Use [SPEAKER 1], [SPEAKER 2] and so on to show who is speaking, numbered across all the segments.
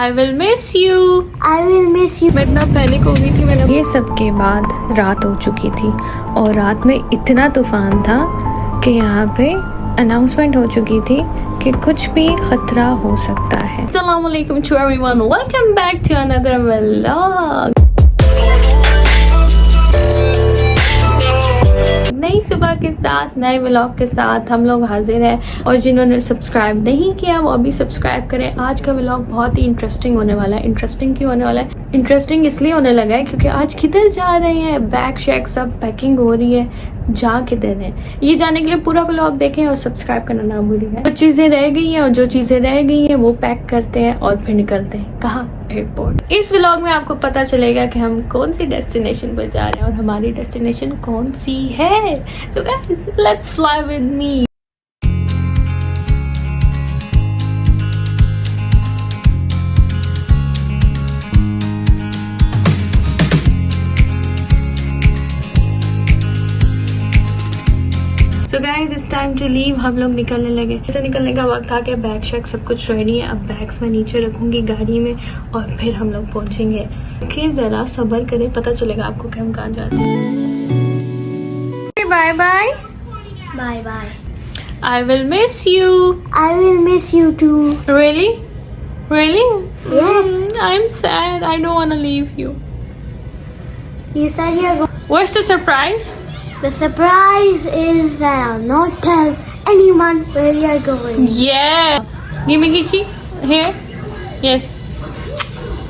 [SPEAKER 1] I will miss you.
[SPEAKER 2] I will miss you.
[SPEAKER 1] मैं इतना panic हो गई थी। मैंने
[SPEAKER 3] ये सब के बाद रात हो चुकी थी और रात में इतना तूफान था कि यहाँ पे अनाउंसमेंट हो चुकी थी कि कुछ भी खतरा हो सकता है।
[SPEAKER 1] Assalamu alaikum to everyone. Welcome back to another vlog. नई सुबह के साथ नए व्लॉग के साथ हम लोग हाजिर हैं और जिन्होंने सब्सक्राइब नहीं किया वो अभी सब्सक्राइब करें। आज का व्लॉग बहुत ही इंटरेस्टिंग होने वाला है। इंटरेस्टिंग क्यों होने वाला है? इंटरेस्टिंग इसलिए होने लगा है क्योंकि आज किधर जा रहे हैं, बैग शैग सब पैकिंग हो रही है, जा किधर है ये जानने के लिए पूरा व्लॉग देखें और सब्सक्राइब करना ना भूलिएगा। जो चीजें रह गई हैं और जो चीजें रह गई हैं वो पैक करते हैं और फिर निकलते हैं कहाँ? एयरपोर्ट। इस व्लॉग में आपको पता चलेगा कि हम कौन सी डेस्टिनेशन पर जा रहे हैं और हमारी डेस्टिनेशन कौन सी है। So guys, let's fly with me. So guys, it's time to leave. हम लोग निकलने लगे। ऐसे निकलने का वक्त आ गया। बैग शैग सब कुछ रेडी है। अब बैग्स मैं नीचे रखूंगी गाड़ी में और फिर हम लोग पहुंचेंगे। कि जरा सब्र करें, पता चलेगा आपको कि हम कहाँ जा रहे हैं। Bye bye.
[SPEAKER 2] Bye bye.
[SPEAKER 1] I will miss you.
[SPEAKER 2] I will miss you too.
[SPEAKER 1] Really? Really?
[SPEAKER 2] Yes.
[SPEAKER 1] I'm sad. I don't want to leave you.
[SPEAKER 2] You said you're going.
[SPEAKER 1] What's the surprise?
[SPEAKER 2] The surprise is that I'll not tell anyone where you're going.
[SPEAKER 1] Yeah. Give me Kichi. Here. Yes.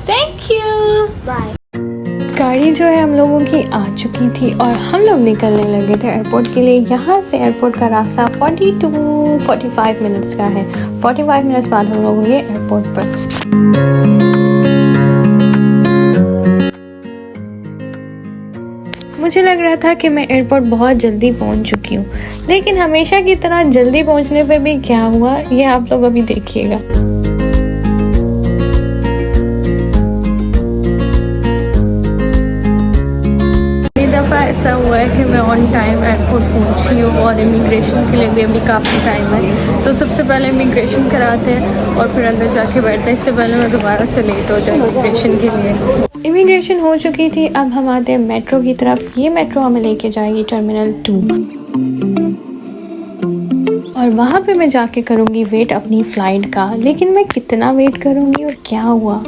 [SPEAKER 1] Thank you.
[SPEAKER 2] Bye.
[SPEAKER 3] गाड़ी जो है हम लोगों की आ चुकी थी और हम लोग निकलने लगे थे एयरपोर्ट के लिए। यहाँ से एयरपोर्ट का रास्ता 40 to 45 मिनट्स का है। 45 मिनट्स बाद हम लोग होंगे एयरपोर्ट पर। मुझे लग रहा था कि मैं एयरपोर्ट बहुत जल्दी पहुंच चुकी हूँ, लेकिन हमेशा की तरह जल्दी पहुंचने पे भी क्या हुआ ये आप लोग अभी देखिएगा।
[SPEAKER 1] दफ़ा ऐसा हुआ है कि मैं ऑन टाइम एयरपोर्ट पहुंची हूँ और इमिग्रेशन के लिए भी अभी काफ़ी टाइम है। तो सबसे पहले इमिग्रेशन कराते हैं और फिर अंदर जाके बैठते हैं। इससे पहले मैं दोबारा से लेट हो जाऊँ इमिग्रेशन के लिए।
[SPEAKER 3] इमिग्रेशन हो चुकी थी। अब हम आते हैं मेट्रो की तरफ। ये मेट्रो हमें लेके जाएगी टर्मिनल 2 और वहाँ पे मैं जाके करूँगी वेट अपनी फ़्लाइट का। लेकिन मैं कितना वेट करूँगी और क्या हुआ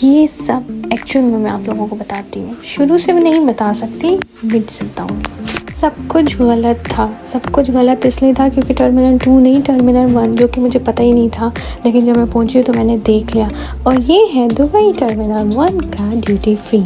[SPEAKER 3] ये सब एक्चुअल में मैं आप लोगों को बताती हूँ। शुरू से मैं नहीं बता सकती, मिड से बताऊँगी। सब कुछ गलत था। सब कुछ गलत इसलिए था क्योंकि टर्मिनल 2 नहीं, टर्मिनल 1 जो कि मुझे पता ही नहीं था, लेकिन जब मैं पहुंची तो मैंने देख लिया। और ये है दुबई टर्मिनल 1 का ड्यूटी फ्री।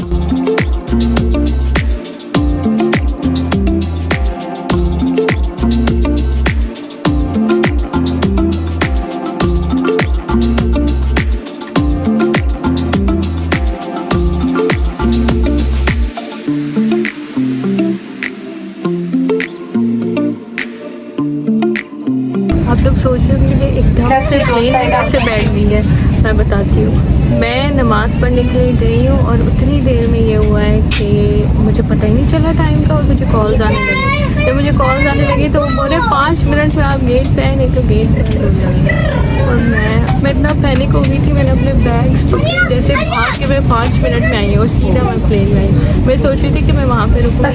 [SPEAKER 1] आप लोग सोच रहे होंगे एकदम से प्लेन में कैसे बैठ गई है। मैं बताती हूँ। मैं नमाज़ पढ़ने के लिए गई हूँ और उतनी देर में ये हुआ है कि मुझे पता ही नहीं चला टाइम का और मुझे कॉल्स आने लगी। जब मुझे कॉल्स आने लगी तो वो बोले 5 मिनट में आप गेट पे आए, नहीं तो गेट बंद हो जाएगा। और मैं इतना पैनिक हो गई थी। मैंने अपने बैग्स पकड़े, जैसे भाग के मैं 5 मिनट में आई और सीधा मैं प्लेन में आई। मैं सोच रही थी कि मैं वहाँ पे रुकूँ।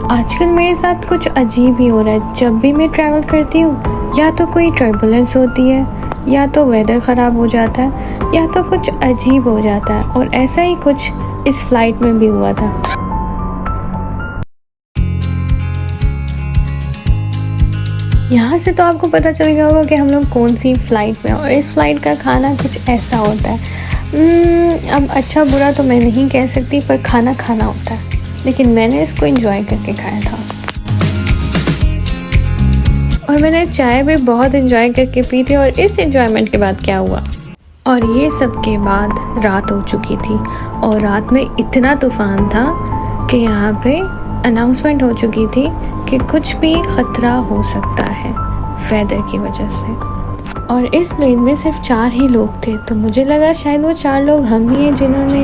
[SPEAKER 3] आजकल मेरे साथ कुछ अजीब ही हो रहा है। जब भी मैं ट्रैवल करती हूँ या तो कोई टर्बुलेंस होती है, या तो वेदर ख़राब हो जाता है, या तो कुछ अजीब हो जाता है। और ऐसा ही कुछ इस फ्लाइट में भी हुआ था। यहाँ से तो आपको पता चल गया होगा कि हम लोग कौन सी फ़्लाइट में हैं। और इस फ्लाइट का खाना कुछ ऐसा होता है। अब अच्छा बुरा तो मैं नहीं कह सकती, पर खाना खाना होता है। लेकिन मैंने इसको एंजॉय करके खाया था और मैंने चाय भी बहुत एंजॉय करके पी थी। और इस एंजॉयमेंट के बाद क्या हुआ, और ये सब के बाद रात हो चुकी थी और रात में इतना तूफान था कि यहाँ पे अनाउंसमेंट हो चुकी थी कि कुछ भी ख़तरा हो सकता है वेदर की वजह से। और इस प्लेन में सिर्फ 4 ही लोग थे, तो मुझे लगा शायद वो 4 लोग हम ही हैं जिन्होंने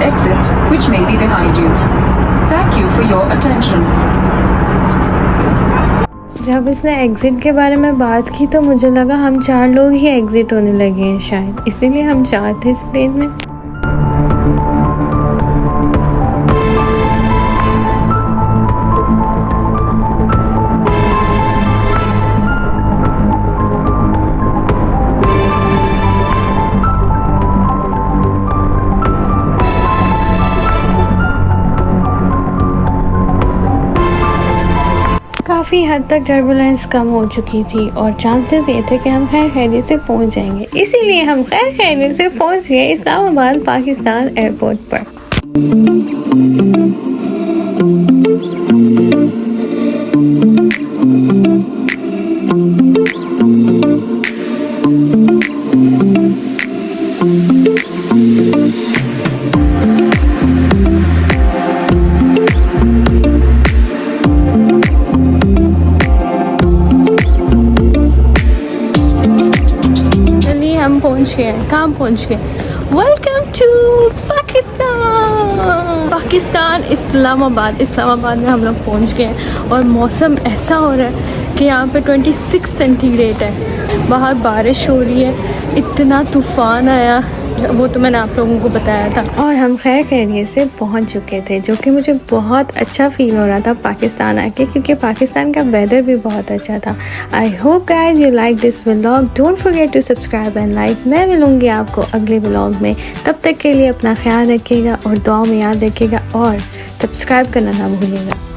[SPEAKER 4] exits, which may be behind you. Thank you. your attention.
[SPEAKER 3] जब इसने एग्ज़िट के बारे में बात की तो मुझे लगा हम 4 लोग ही एग्ज़िट होने लगे हैं शायद, इसीलिए हम 4 थे इस प्लेन में। काफ़ी हद तक टर्बुलेंस कम हो चुकी थी और चांसेस ये थे कि हम खैर खैरियत से पहुंच जाएंगे, इसीलिए हम खैर खैरियत से पहुंच गए इस्लामाबाद पाकिस्तान एयरपोर्ट पर। हम पहुंच गए, कहाँ पहुंच गए? वेलकम टू पाकिस्तान इस्लामाबाद में हम लोग पहुंच गए और मौसम ऐसा हो रहा है कि यहाँ पे 26 सेंटीग्रेड है, बाहर बारिश हो रही है, इतना तूफ़ान आया, वो तो मैंने आप लोगों को बताया था। और हम खैर खैरियत से पहुंच चुके थे, जो कि मुझे बहुत अच्छा फील हो रहा था पाकिस्तान आके, क्योंकि पाकिस्तान का वेदर भी बहुत अच्छा था। I hope guys you like this vlog, don't forget to subscribe and like. मैं मिलूंगी आपको अगले व्लॉग में, तब तक के लिए अपना ख्याल रखिएगा और दुआ में याद रखिएगा और सब्सक्राइब करना ना भूलिएगा।